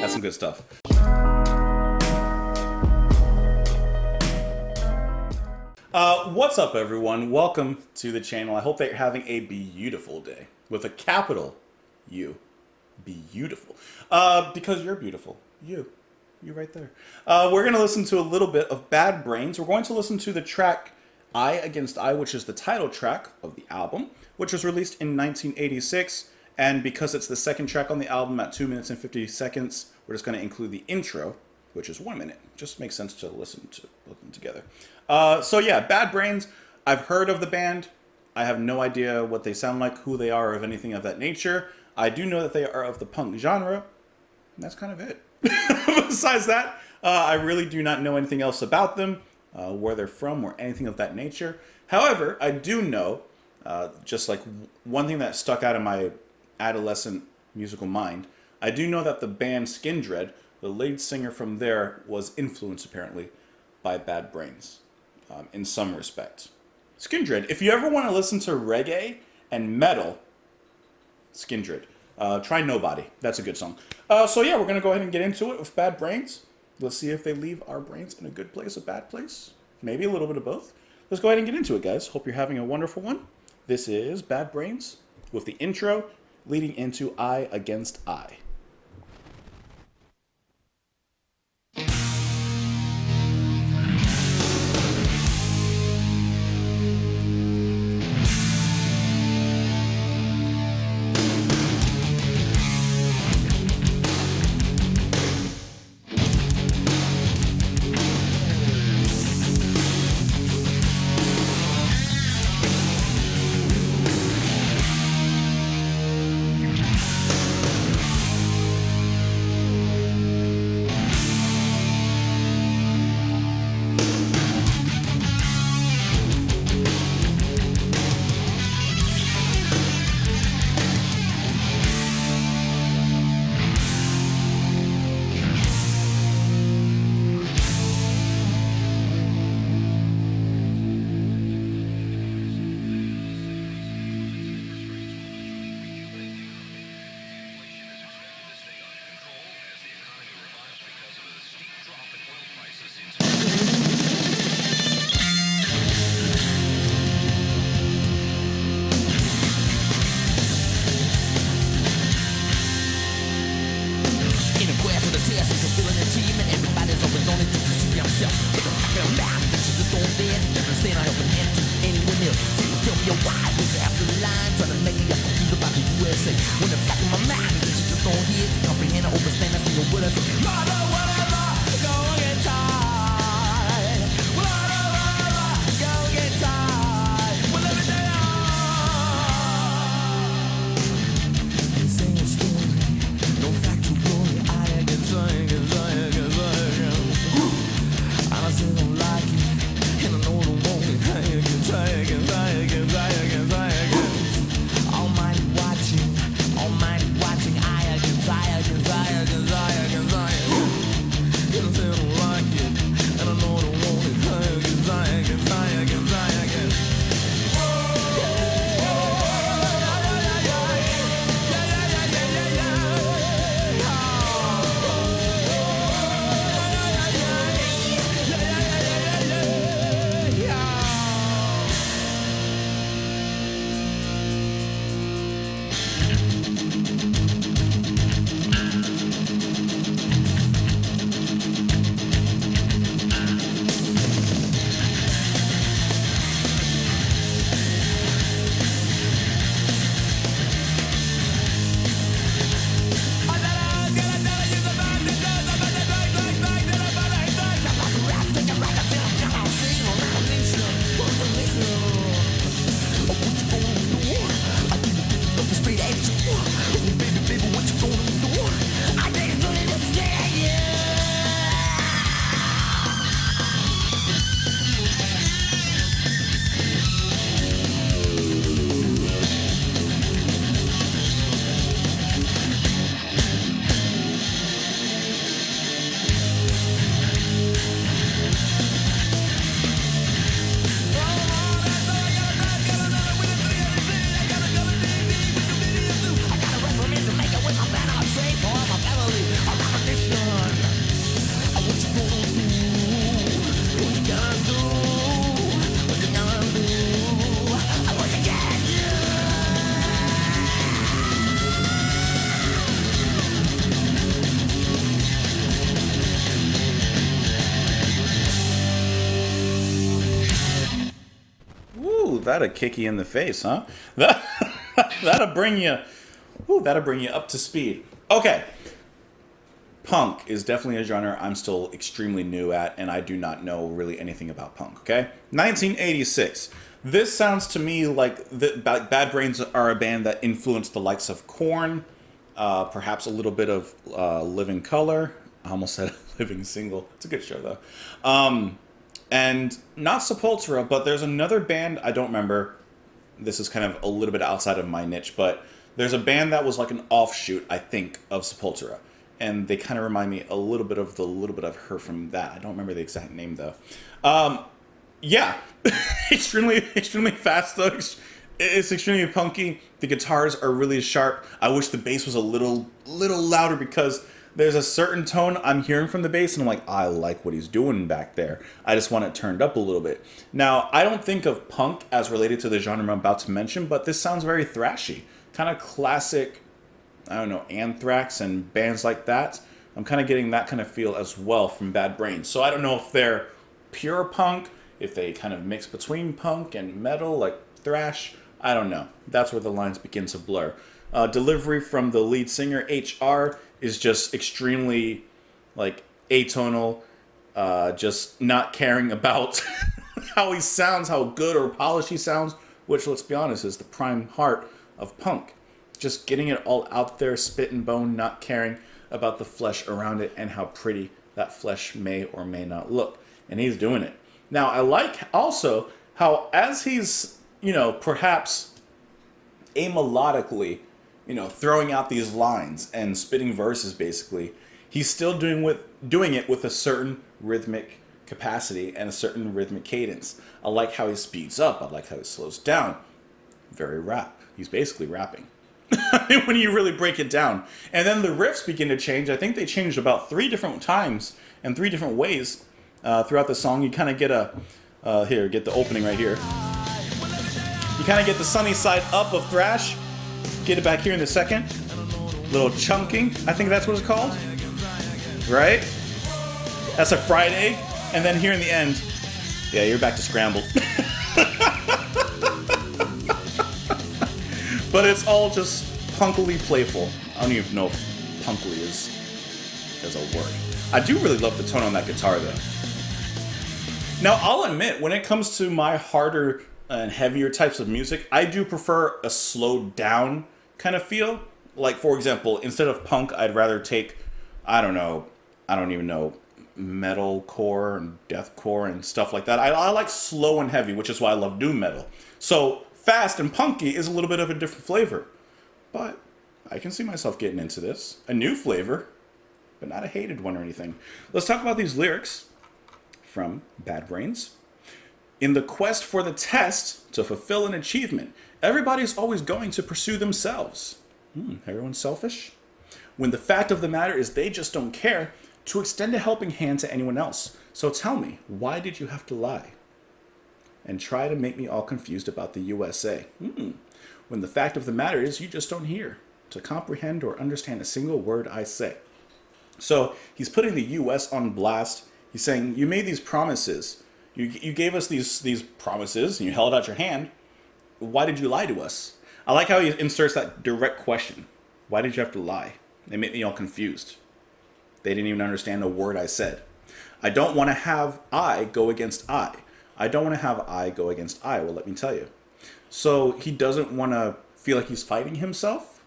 That's some good stuff. What's up, everyone? Welcome to the channel. I hope that you're having a beautiful day with a capital U. Beautiful. Because you're beautiful. You right there. We're going to listen to a little bit of Bad Brains. We're going to listen to the track Eye Against Eye, which is the title track of the album, which was released in 1986. And because it's the second track on the album at 2 minutes and 50 seconds, we're just going to include the intro, which is 1 minute. Just makes sense to listen to them together. So yeah, Bad Brains. I've heard of the band. I have no idea what they sound like, who they are, or anything of that nature. I do know that they are of the punk genre. And that's kind of it. Besides that, I really do not know anything else about them, where they're from, or anything of that nature. However, I do know, just like one thing that stuck out of my adolescent musical mind, I do know that the band Skindred, the lead singer from there, was influenced apparently by Bad Brains, in some respect. Skindred, if you ever want to listen to reggae and metal, Skindred. Try Nobody. That's a good song. So yeah, we're going to go ahead and get into it with Bad Brains. Let's see if they leave our brains in a good place, a bad place. Maybe a little bit of both. Let's go ahead and get into it, guys. Hope you're having a wonderful one. This is Bad Brains with the intro leading into Eye Against Eye. that'll kick you in the face, huh? That, that'll bring you, that'll bring you up to speed. Okay. Punk is definitely a genre I'm still extremely new at, and I do not know really anything about punk, okay? 1986. This sounds to me like Bad Brains are a band that influenced the likes of Korn, perhaps a little bit of Living Colour. I almost said Living Single. It's a good show, though. And not Sepultura, but there's another band, I don't remember. This is kind of a little bit outside of my niche, but there's a band that was like an offshoot, I think, of Sepultura. And they kind of remind me a little bit of the little bit I've heard from that. I don't remember the exact name, though. Yeah. extremely fast, though. It's extremely punky. The guitars are really sharp. I wish the bass was a little louder, because there's a certain tone I'm hearing from the bass, and I'm like, I like what he's doing back there. I just want it turned up a little bit. Now, I don't think of punk as related to the genre I'm about to mention, but this sounds very thrashy. Kind of classic, I don't know, Anthrax and bands like that. I'm kind of getting that kind of feel as well from Bad Brains. So I don't know if they're pure punk, if they kind of mix between punk and metal, like thrash. I don't know. That's where the lines begin to blur. Delivery from the lead singer, HR, is just extremely, like, atonal, just not caring about how he sounds, how good or polished he sounds, which, let's be honest, is the prime heart of punk. Just getting it all out there, spit and bone, not caring about the flesh around it and how pretty that flesh may or may not look. And he's doing it. Now, I like also how, as he's, perhaps amelodically, throwing out these lines and spitting verses, basically, he's still doing it with a certain rhythmic capacity and a certain rhythmic cadence. I like how he speeds up. I like how he slows down. Very rap. He's basically rapping. When you really break it down. And then the riffs begin to change. I think they changed about 3 different times and 3 different ways throughout the song. You kind of get get the opening right here. You kind of get the sunny side up of thrash. Get it back here in a second. Little chunking, I think that's what it's called. Right? That's a Friday. And then here in the end, yeah, you're back to scrambled. But it's all just punkily playful. I don't even know if punkily is a word. I do really love the tone on that guitar, though. Now, I'll admit, when it comes to my harder and heavier types of music, I do prefer a slowed down kind of feel. Like, for example, instead of punk, I'd rather take, I don't even know, metalcore and deathcore and stuff like that. I like slow and heavy, which is why I love doom metal. So fast and punky is a little bit of a different flavor. But I can see myself getting into this. A new flavor, but not a hated one or anything. Let's talk about these lyrics from Bad Brains. In the quest for the test to fulfill an achievement, everybody's always going to pursue themselves. Everyone's selfish? When the fact of the matter is they just don't care to extend a helping hand to anyone else. So tell me, why did you have to lie? And try to make me all confused about the USA. When the fact of the matter is you just don't hear to comprehend or understand a single word I say. So he's putting the US on blast. He's saying, you made these promises. You gave us these promises and you held out your hand. Why did you lie to us? I like how he inserts that direct question. Why did you have to lie? They made me all confused. They didn't even understand a word I said. I don't want to have I go against I. I don't want to have I go against I. Well, let me tell you. So he doesn't want to feel like he's fighting himself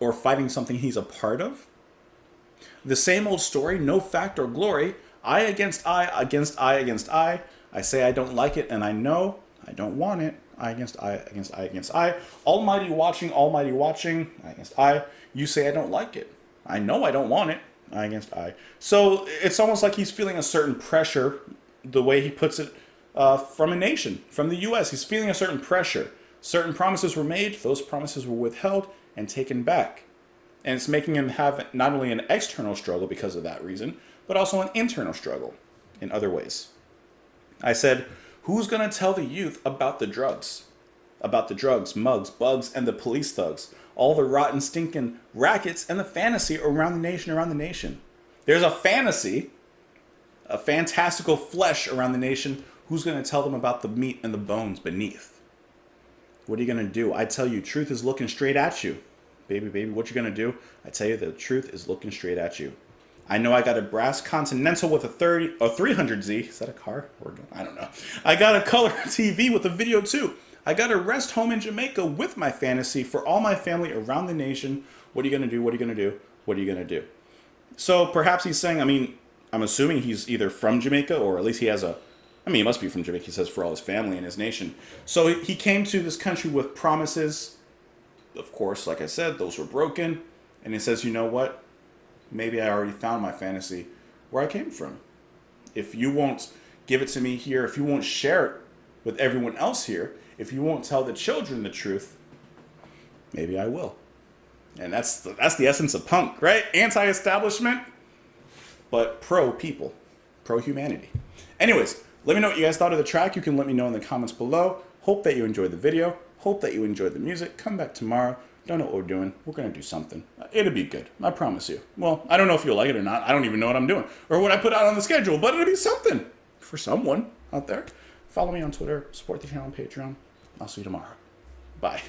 or fighting something he's a part of. The same old story, no fact or glory. I against I, against I, against I. I say I don't like it and I know I don't want it. I against I, against I, against I. Almighty watching, I against I. You say I don't like it. I know I don't want it. I against I. So it's almost like he's feeling a certain pressure, the way he puts it, from a nation, from the U.S. He's feeling a certain pressure. Certain promises were made, those promises were withheld and taken back. And it's making him have not only an external struggle because of that reason, but also an internal struggle in other ways. I said, who's going to tell the youth about the drugs? About the drugs, mugs, bugs, and the police thugs. All the rotten, stinking rackets and the fantasy around the nation. There's a fantasy, a fantastical flesh around the nation. Who's going to tell them about the meat and the bones beneath? What are you going to do? I tell you, truth is looking straight at you. Baby, what you going to do? I tell you, the truth is looking straight at you. I know I got a brass Continental with a 300Z. Is that a car? I don't know. I got a color TV with a video too. I got a rest home in Jamaica with my fantasy for all my family around the nation. What are you going to do? What are you going to do? What are you going to do? So perhaps he's saying, I'm assuming he's either from Jamaica, or at least he has he must be from Jamaica. He says for all his family and his nation. So he came to this country with promises. Of course, like I said, those were broken. And he says, you know what? Maybe I already found my fantasy where I came from. If you won't give it to me here, if you won't share it with everyone else here, if you won't tell the children the truth, maybe I will. And that's the essence of punk, right? Anti-establishment, but pro-people, pro-humanity. Anyways, let me know what you guys thought of the track. You can let me know in the comments below. Hope that you enjoyed the video. Hope that you enjoyed the music. Come back tomorrow. Don't know what we're doing. We're going to do something. It'll be good. I promise you. Well, I don't know if you'll like it or not. I don't even know what I'm doing or what I put out on the schedule, but it'll be something for someone out there. Follow me on Twitter. Support the channel on Patreon. I'll see you tomorrow. Bye.